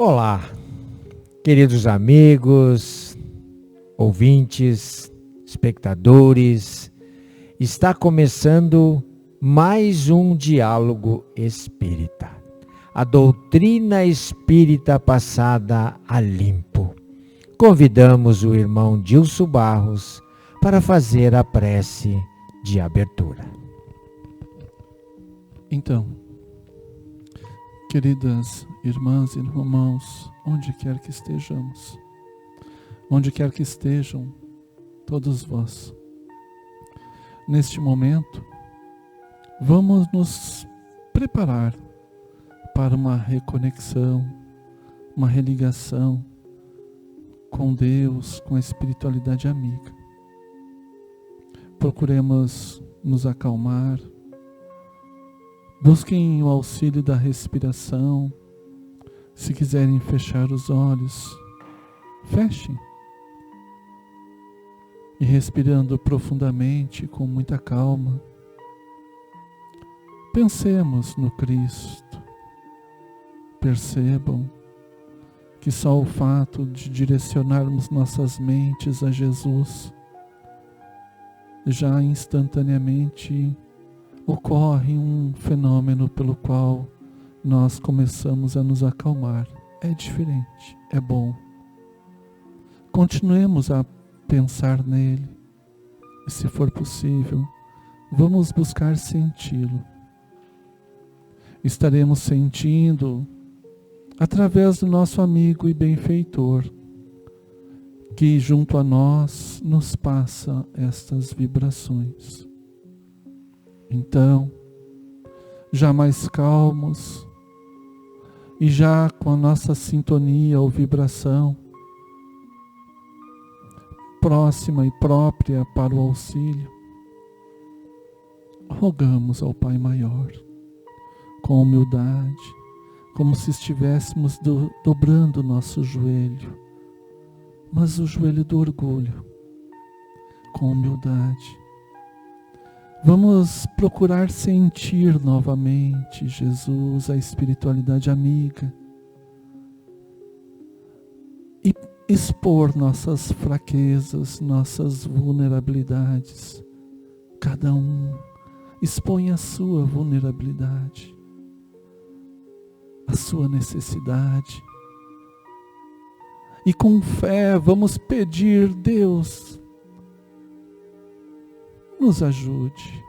Olá, queridos amigos, ouvintes, espectadores. Está começando mais um diálogo espírita. A doutrina espírita passada a limpo. Convidamos o irmão Dilson Barros para fazer a prece de abertura. Então, queridas irmãs e irmãos, onde quer que estejamos, onde quer que estejam todos vós, neste momento, vamos nos preparar para uma reconexão, uma religação com Deus, com a espiritualidade amiga. Procuremos nos acalmar, busquem o auxílio da respiração. Se quiserem fechar os olhos, fechem. E respirando profundamente, com muita calma, pensemos no Cristo. Percebam que só o fato de direcionarmos nossas mentes a Jesus, já instantaneamente ocorre um fenômeno pelo qual nós começamos a nos acalmar. É diferente, é bom. Continuemos a pensar nele. E se for possível, vamos buscar senti-lo. Estaremos sentindo através do nosso amigo e benfeitor, que junto a nós nos passa estas vibrações. Então, já mais calmos e já com a nossa sintonia ou vibração próxima e própria para o auxílio, rogamos ao Pai Maior, com humildade, como se estivéssemos dobrando o nosso joelho, mas o joelho do orgulho, com humildade. Vamos procurar sentir novamente Jesus, a espiritualidade amiga, e expor nossas fraquezas, nossas vulnerabilidades. Cada um expõe a sua vulnerabilidade, a sua necessidade. E com fé vamos pedir: Deus, nos ajude.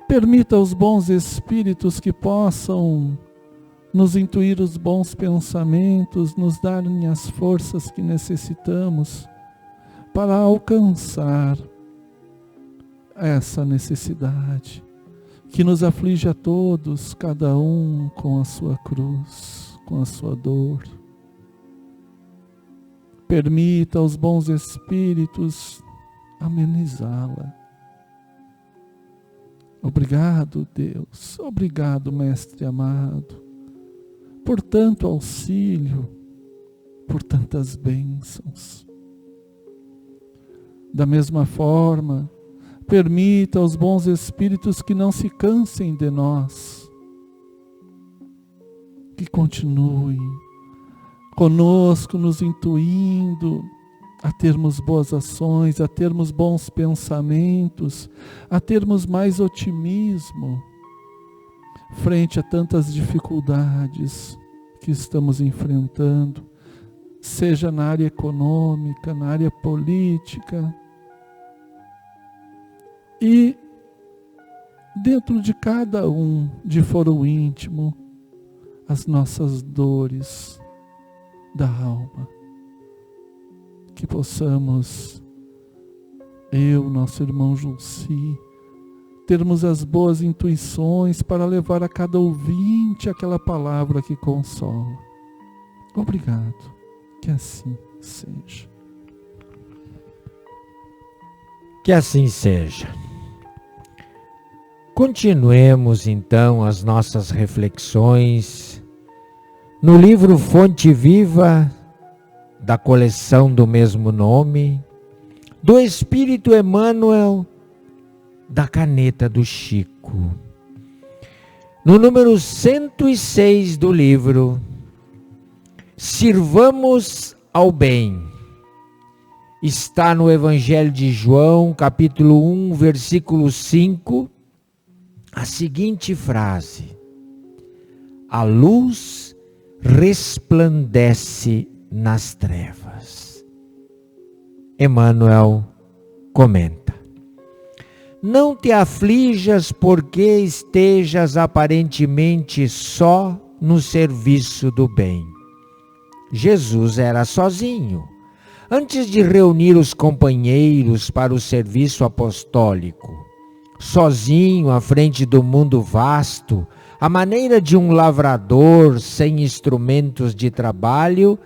Permita aos bons espíritos que possam nos intuir os bons pensamentos, nos darem as forças que necessitamos para alcançar essa necessidade que nos aflige a todos, cada um com a sua cruz, com a sua dor. Permita aos bons espíritos amenizá-la. Obrigado, Deus. Obrigado, Mestre amado, por tanto auxílio, por tantas bênçãos. Da mesma forma, permita aos bons espíritos que não se cansem de nós, que continuem conosco, nos intuindo a termos boas ações, a termos bons pensamentos, a termos mais otimismo frente a tantas dificuldades que estamos enfrentando, seja na área econômica, na área política, e dentro de cada um, de foro íntimo, as nossas dores da alma. Que possamos, eu, nosso irmão Julci, termos as boas intuições para levar a cada ouvinte aquela palavra que consola. Obrigado, que assim seja. Que assim seja. Continuemos então as nossas reflexões no livro Fonte Viva, da coleção do mesmo nome, do Espírito Emmanuel, da caneta do Chico. No número 106 do livro, Sirvamos ao bem. Está no Evangelho de João, capítulo 1, versículo 5, a seguinte frase: a luz resplandece nas trevas. Emmanuel comenta: não te aflijas porque estejas aparentemente só no serviço do bem. Jesus era sozinho. Antes de reunir os companheiros para o serviço apostólico, sozinho à frente do mundo vasto, à maneira de um lavrador sem instrumentos de trabalho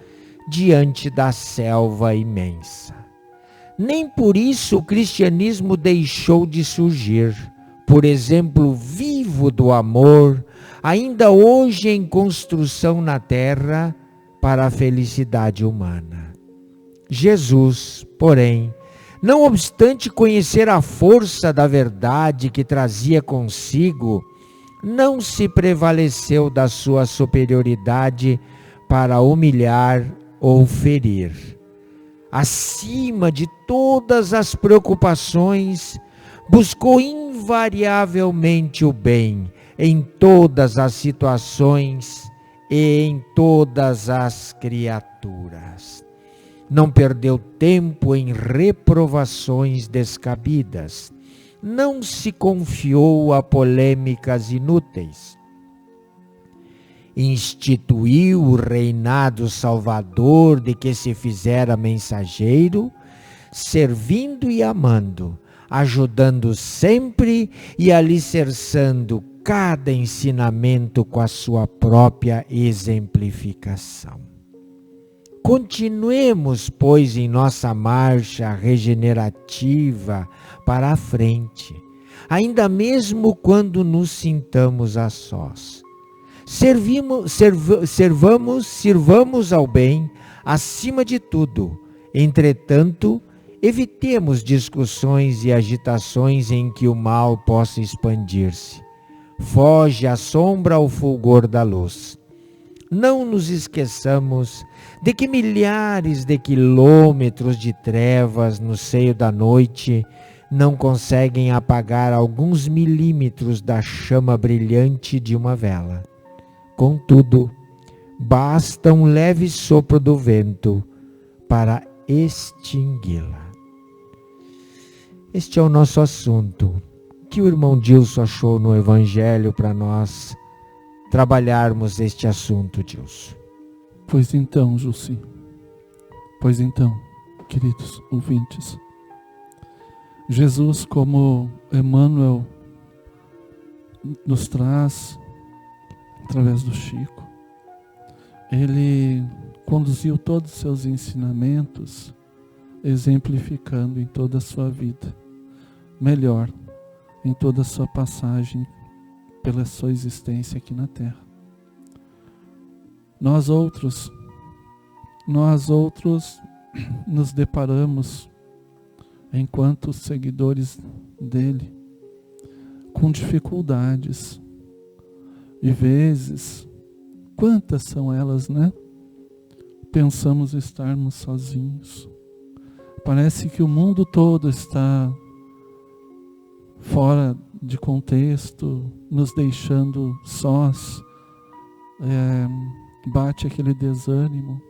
diante da selva imensa. Nem por isso o cristianismo deixou de surgir, por exemplo vivo do amor, ainda hoje em construção na terra para a felicidade humana. Jesus, porém, não obstante conhecer a força da verdade que trazia consigo, não se prevaleceu da sua superioridade para humilhar ou ferir. Acima de todas as preocupações, buscou invariavelmente o bem em todas as situações e em todas as criaturas. Não perdeu tempo em reprovações descabidas. Não se confiou a polêmicas inúteis. Instituiu o reinado salvador de que se fizera mensageiro, servindo e amando, ajudando sempre e alicerçando cada ensinamento com a sua própria exemplificação. Continuemos, pois, em nossa marcha regenerativa para a frente, ainda mesmo quando nos sintamos a sós. Sirvamos ao bem acima de tudo. Entretanto, evitemos discussões e agitações em que o mal possa expandir-se. Foge a sombra ao fulgor da luz. Não nos esqueçamos de que milhares de quilômetros de trevas no seio da noite não conseguem apagar alguns milímetros da chama brilhante de uma vela. Contudo, basta um leve sopro do vento para extingui-la. Este é o nosso assunto. O que o irmão Dilson achou no Evangelho para nós trabalharmos este assunto, Dilson? Pois então, Jussi, pois então, queridos ouvintes, Jesus, como Emmanuel nos traz através do Chico, ele conduziu todos os seus ensinamentos exemplificando em toda a sua vida, melhor, em toda a sua passagem pela sua existência aqui na Terra. Nós outros nos deparamos, enquanto seguidores dele, com dificuldades. E vezes, quantas são elas, né? Pensamos estarmos sozinhos. Parece que o mundo todo está fora de contexto, nos deixando sós. Bate aquele desânimo.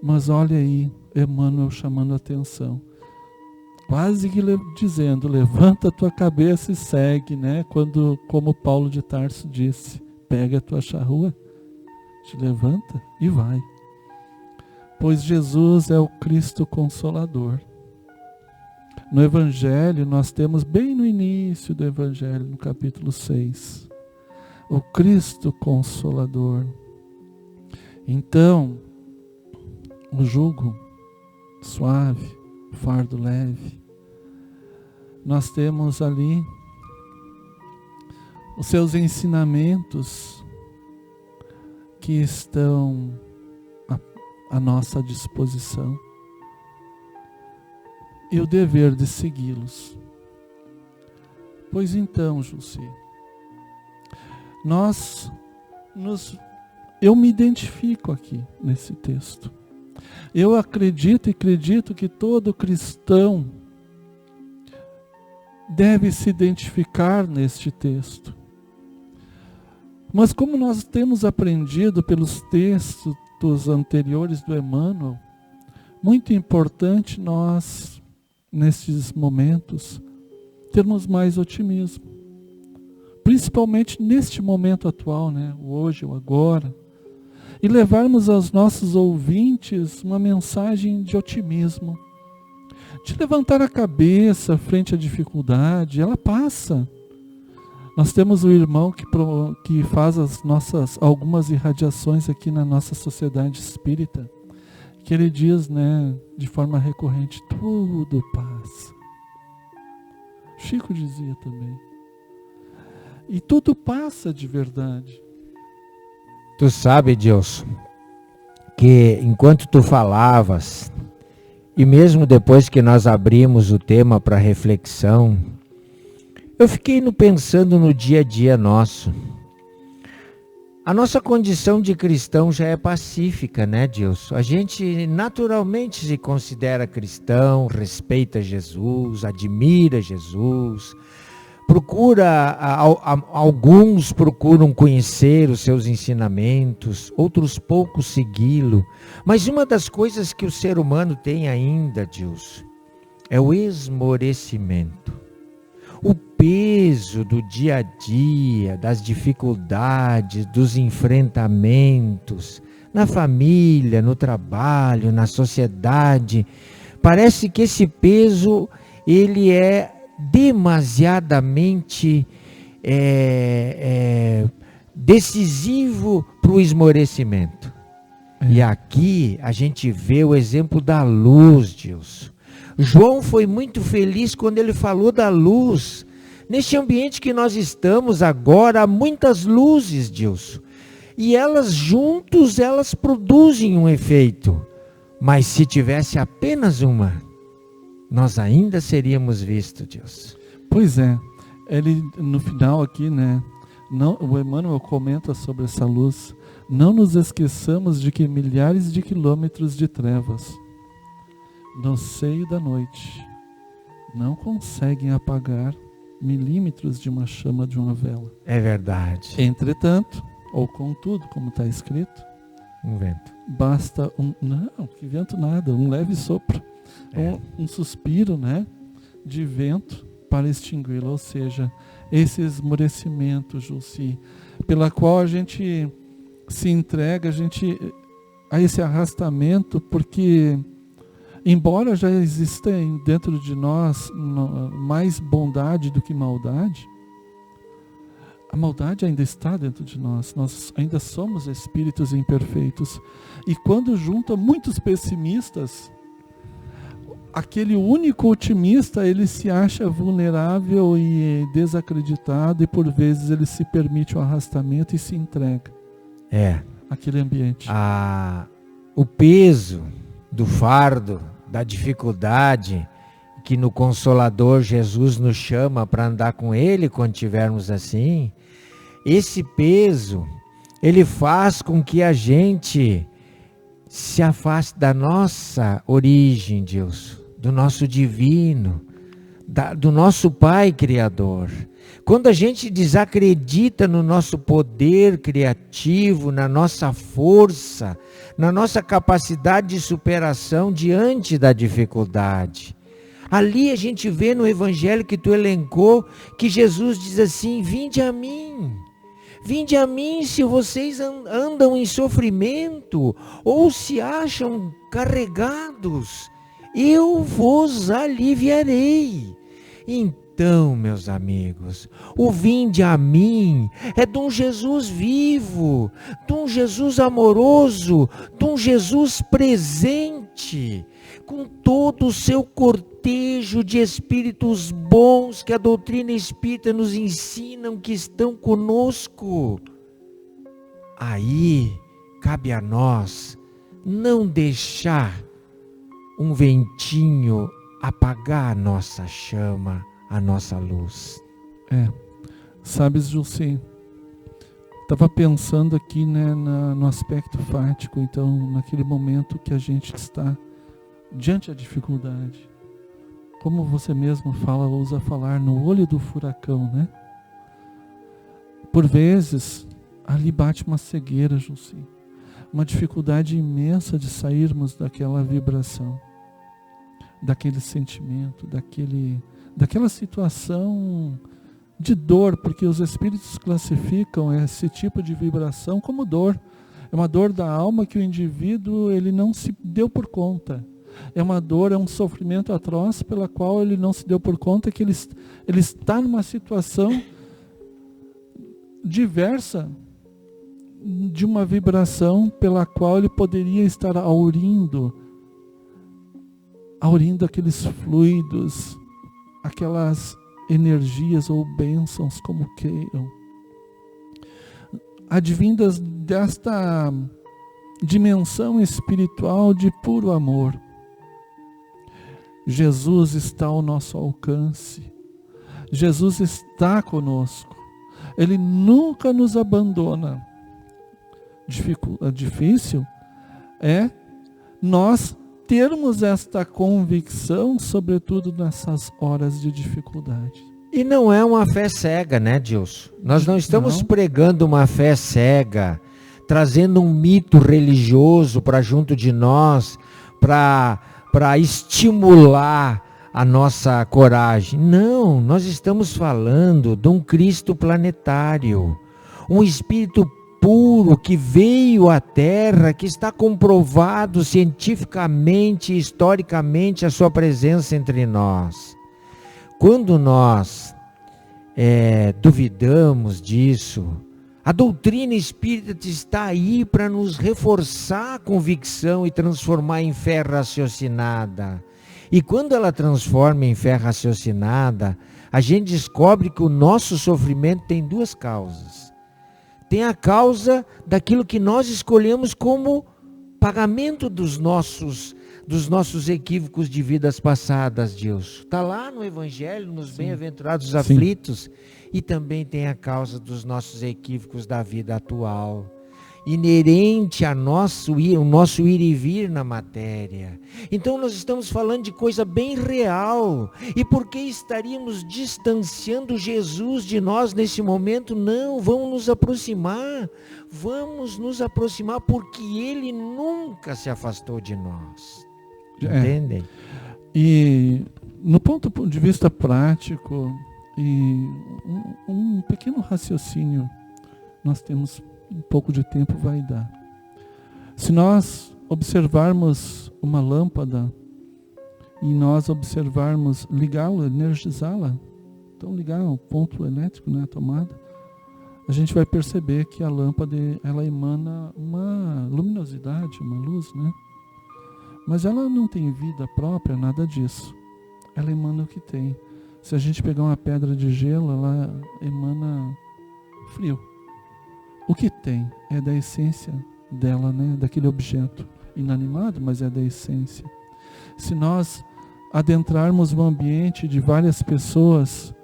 Mas olha aí, Emmanuel chamando a atenção. Quase que dizendo, levanta a tua cabeça e segue, né? Como Paulo de Tarso disse, pega a tua charrua, te levanta e vai. Pois Jesus é o Cristo Consolador. No Evangelho, nós temos bem no início do Evangelho, no capítulo 6, o Cristo Consolador. Então, o jugo suave, o fardo leve, nós temos ali os seus ensinamentos que estão à nossa disposição e o dever de segui-los. Pois então, Jussi, nós nos eu me identifico aqui nesse texto. Eu acredito que todo cristão deve se identificar neste texto. Mas como nós temos aprendido pelos textos anteriores do Emmanuel, muito importante nós, nesses momentos, termos mais otimismo. Principalmente neste momento atual, né? O hoje, o agora. E levarmos aos nossos ouvintes uma mensagem de otimismo. De levantar a cabeça frente à dificuldade, ela passa. Nós temos o irmão que faz algumas irradiações aqui na nossa sociedade espírita, que ele diz, né, de forma recorrente, tudo passa. Chico dizia também. E tudo passa de verdade. Tu sabe, Dilson, que enquanto tu falavas, e mesmo depois que nós abrimos o tema para reflexão, eu fiquei pensando no dia a dia nosso. A nossa condição de cristão já é pacífica, né, Dilson? A gente naturalmente se considera cristão, respeita Jesus, admira Jesus, alguns procuram conhecer os seus ensinamentos, outros poucos segui-lo. Mas uma das coisas que o ser humano tem ainda, Dilson, é o esmorecimento. O peso do dia a dia, das dificuldades, dos enfrentamentos, na família, no trabalho, na sociedade. Parece que esse peso, ele é demasiadamente decisivo para o esmorecimento. E aqui a gente vê o exemplo da luz, Dilson. João foi muito feliz quando ele falou da luz. Neste ambiente que nós estamos agora, há muitas luzes, Dilson. E elas juntos, elas produzem um efeito. Mas se tivesse apenas uma, nós ainda seríamos vistos, Deus. Pois é, ele no final aqui, né? O Emmanuel comenta sobre essa luz. Não nos esqueçamos de que milhares de quilômetros de trevas, no seio da noite, não conseguem apagar milímetros de uma chama de uma vela. É verdade. Entretanto, ou contudo, como está escrito, um vento. Basta que vento nada, um leve sopro. Um suspiro, né, de vento para extingui-lo, ou seja, esse esmorecimento, Jussi, pela qual a gente se entrega a esse arrastamento, porque embora já exista dentro de nós mais bondade do que maldade, a maldade ainda está dentro de nós ainda somos espíritos imperfeitos, e quando junta muitos pessimistas, aquele único otimista, ele se acha vulnerável e desacreditado, e por vezes ele se permite o arrastamento e se entrega àquele ambiente. O peso do fardo, da dificuldade, que no Consolador Jesus nos chama para andar com Ele quando estivermos assim, esse peso, ele faz com que a gente se afaste da nossa origem, Deus, do nosso divino, do nosso Pai Criador. Quando a gente desacredita no nosso poder criativo, na nossa força, na nossa capacidade de superação diante da dificuldade. Ali a gente vê no Evangelho que tu elencou, que Jesus diz assim: vinde a mim se vocês andam em sofrimento, ou se acham carregados, eu vos aliviarei. Então, meus amigos, o vinde a mim é de um Jesus vivo, de um Jesus amoroso, de um Jesus presente, com todo o seu cortejo de espíritos bons que a doutrina espírita nos ensinam, que estão conosco. Aí cabe a nós não deixar um ventinho apagar a nossa chama, a nossa luz. Sabes, Jussi, Estava pensando aqui, né, no aspecto fático, então, naquele momento que a gente está diante da dificuldade. Como você mesmo usa falar no olho do furacão, né? Por vezes, ali bate uma cegueira, Jussi. Uma dificuldade imensa de sairmos daquela vibração, daquele sentimento, daquela situação de dor, porque os espíritos classificam esse tipo de vibração como dor. É uma dor da alma que o indivíduo ele não se deu por conta. É uma dor, é um sofrimento atroz pela qual ele não se deu por conta que ele está numa situação diversa de uma vibração pela qual ele poderia estar aurindo aqueles fluidos, aquelas energias ou bênçãos, como queiram, advindas desta dimensão espiritual de puro amor. Jesus está ao nosso alcance. Jesus está conosco. Ele nunca nos abandona. Difícil é nós termos esta convicção, sobretudo nessas horas de dificuldade. E não é uma fé cega, né, Dilson? Nós não estamos pregando uma fé cega, trazendo um mito religioso para junto de nós, para estimular a nossa coragem. Não, nós estamos falando de um Cristo planetário, um Espírito puro que veio à Terra, que está comprovado cientificamente e historicamente a sua presença entre nós. Quando nós duvidamos disso, a doutrina espírita está aí para nos reforçar a convicção e transformar em fé raciocinada. E quando ela transforma em fé raciocinada, a gente descobre que o nosso sofrimento tem duas causas. Tem a causa daquilo que nós escolhemos como pagamento dos nossos equívocos de vidas passadas, Deus. Está lá no Evangelho, nos bem-aventurados aflitos. E também tem a causa dos nossos equívocos da vida atual, inerente ao nosso ir e vir na matéria. Então nós estamos falando de coisa bem real. E por que estaríamos distanciando Jesus de nós nesse momento? Não, vamos nos aproximar. Vamos nos aproximar porque Ele nunca se afastou de nós. Entendem? E no ponto de vista prático, e um pequeno raciocínio, nós temos um pouco de tempo, vai dar. Se nós observarmos uma lâmpada e nós observarmos ligá-la, energizá-la, então ligar o ponto elétrico, né, a tomada, a gente vai perceber que a lâmpada ela emana uma luminosidade, uma luz, né? Mas ela não tem vida própria, nada disso. Ela emana o que tem. Se a gente pegar uma pedra de gelo, ela emana frio. O que tem é da essência dela, né? Daquele objeto inanimado, mas é da essência. Se nós adentrarmos um ambiente de várias pessoas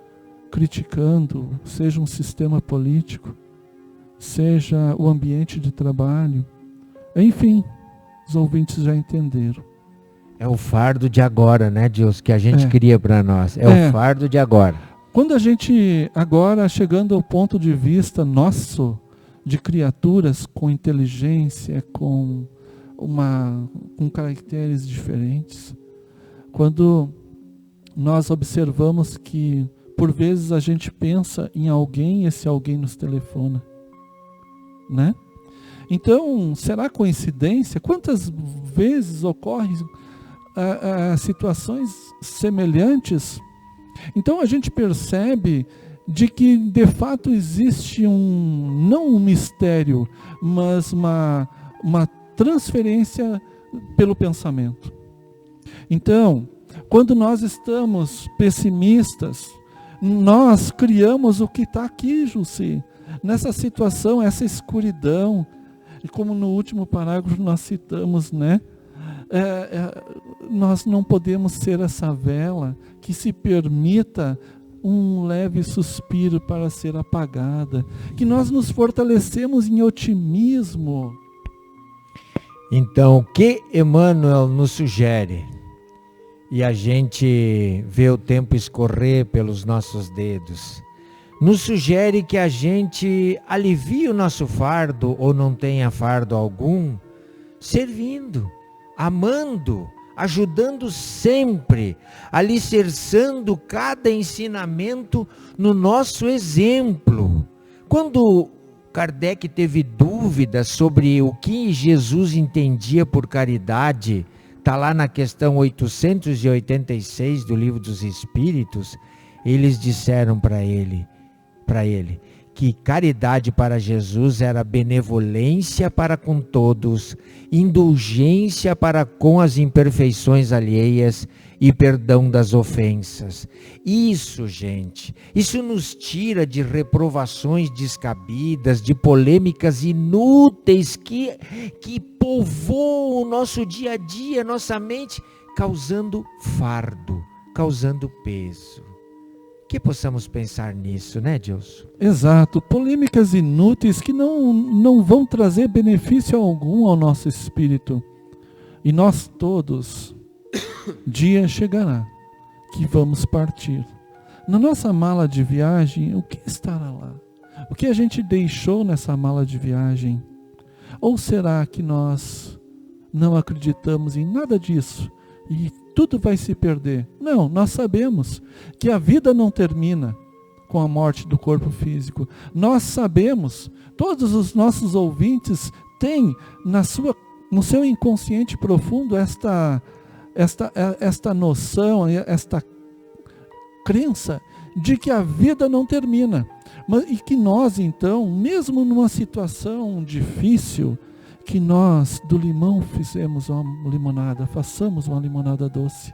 criticando, seja um sistema político, seja o ambiente de trabalho, enfim, os ouvintes já entenderam. É o fardo de agora, né, Deus, que a gente cria para nós. O fardo de agora. Quando a gente, agora, chegando ao ponto de vista nosso, de criaturas com inteligência, com caracteres diferentes, quando nós observamos que, por vezes, a gente pensa em alguém e esse alguém nos telefona, né? Então, será coincidência? Quantas vezes ocorrem situações semelhantes? Então a gente percebe de que de fato existe não um mistério, mas uma transferência pelo pensamento. Então, quando nós estamos pessimistas, nós criamos o que está aqui, Jussi, nessa situação, essa escuridão. E como no último parágrafo nós citamos, né? Nós não podemos ser essa vela que se permita um leve suspiro para ser apagada, que nós nos fortalecemos em otimismo. Então, o que Emmanuel nos sugere? E a gente vê o tempo escorrer pelos nossos dedos. Nos sugere que a gente alivie o nosso fardo, ou não tenha fardo algum, servindo, amando, ajudando sempre, alicerçando cada ensinamento no nosso exemplo. Quando Kardec teve dúvidas sobre o que Jesus entendia por caridade, está lá na questão 886 do Livro dos Espíritos, eles disseram para ele que caridade para Jesus era benevolência para com todos, indulgência para com as imperfeições alheias e perdão das ofensas. Isso, gente, isso nos tira de reprovações descabidas, de polêmicas inúteis que povoam o nosso dia a dia, nossa mente, causando fardo, causando peso. Que possamos pensar nisso, né, Deus? Exato, polêmicas inúteis que não vão trazer benefício algum ao nosso espírito. E nós todos, dia chegará que vamos partir. Na nossa mala de viagem, o que estará lá? O que a gente deixou nessa mala de viagem? Ou será que nós não acreditamos em nada disso e tudo vai se perder? Não, nós sabemos que a vida não termina com a morte do corpo físico. Nós sabemos, todos os nossos ouvintes têm no seu inconsciente profundo esta noção, esta crença de que a vida não termina. E que nós então, mesmo numa situação difícil, que nós do limão fizemos uma limonada, façamos uma limonada doce.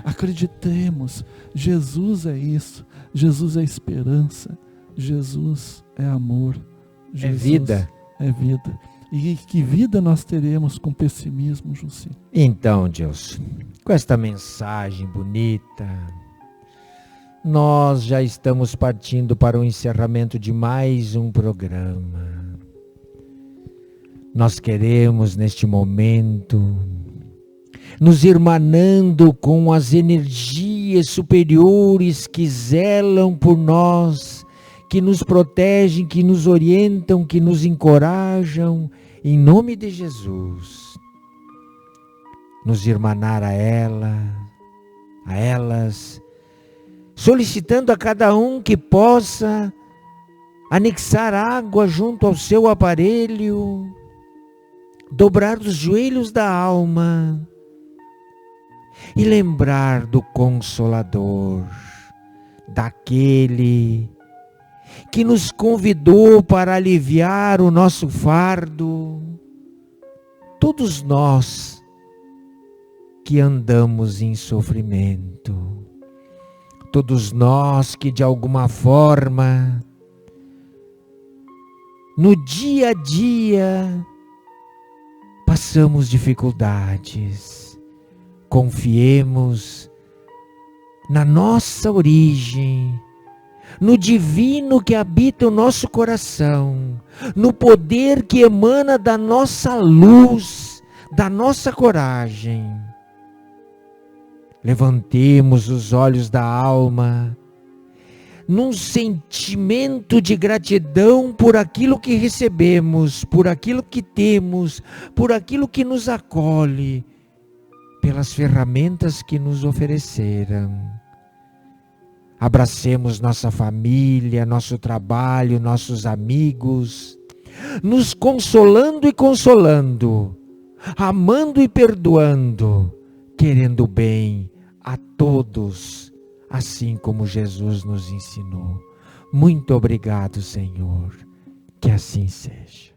Acreditemos, Jesus é isso, Jesus é esperança, Jesus é amor, Jesus é vida. É vida. E que vida nós teremos com pessimismo, Jussi? Então, Deus, com esta mensagem bonita, nós já estamos partindo para o encerramento de mais um programa. Nós queremos, neste momento, nos irmanando com as energias superiores que zelam por nós, que nos protegem, que nos orientam, que nos encorajam, em nome de Jesus. Nos irmanar a elas, solicitando a cada um que possa anexar água junto ao seu aparelho, dobrar os joelhos da alma e lembrar do Consolador, daquele que nos convidou para aliviar o nosso fardo. Todos nós que andamos em sofrimento, todos nós que de alguma forma, no dia a dia, passamos dificuldades, confiemos na nossa origem, no divino que habita o nosso coração, no poder que emana da nossa luz, da nossa coragem. Levantemos os olhos da alma, num sentimento de gratidão por aquilo que recebemos, por aquilo que temos, por aquilo que nos acolhe, pelas ferramentas que nos ofereceram. Abracemos nossa família, nosso trabalho, nossos amigos, nos consolando e consolando, amando e perdoando, querendo bem a todos, assim como Jesus nos ensinou. Muito obrigado, Senhor, que assim seja.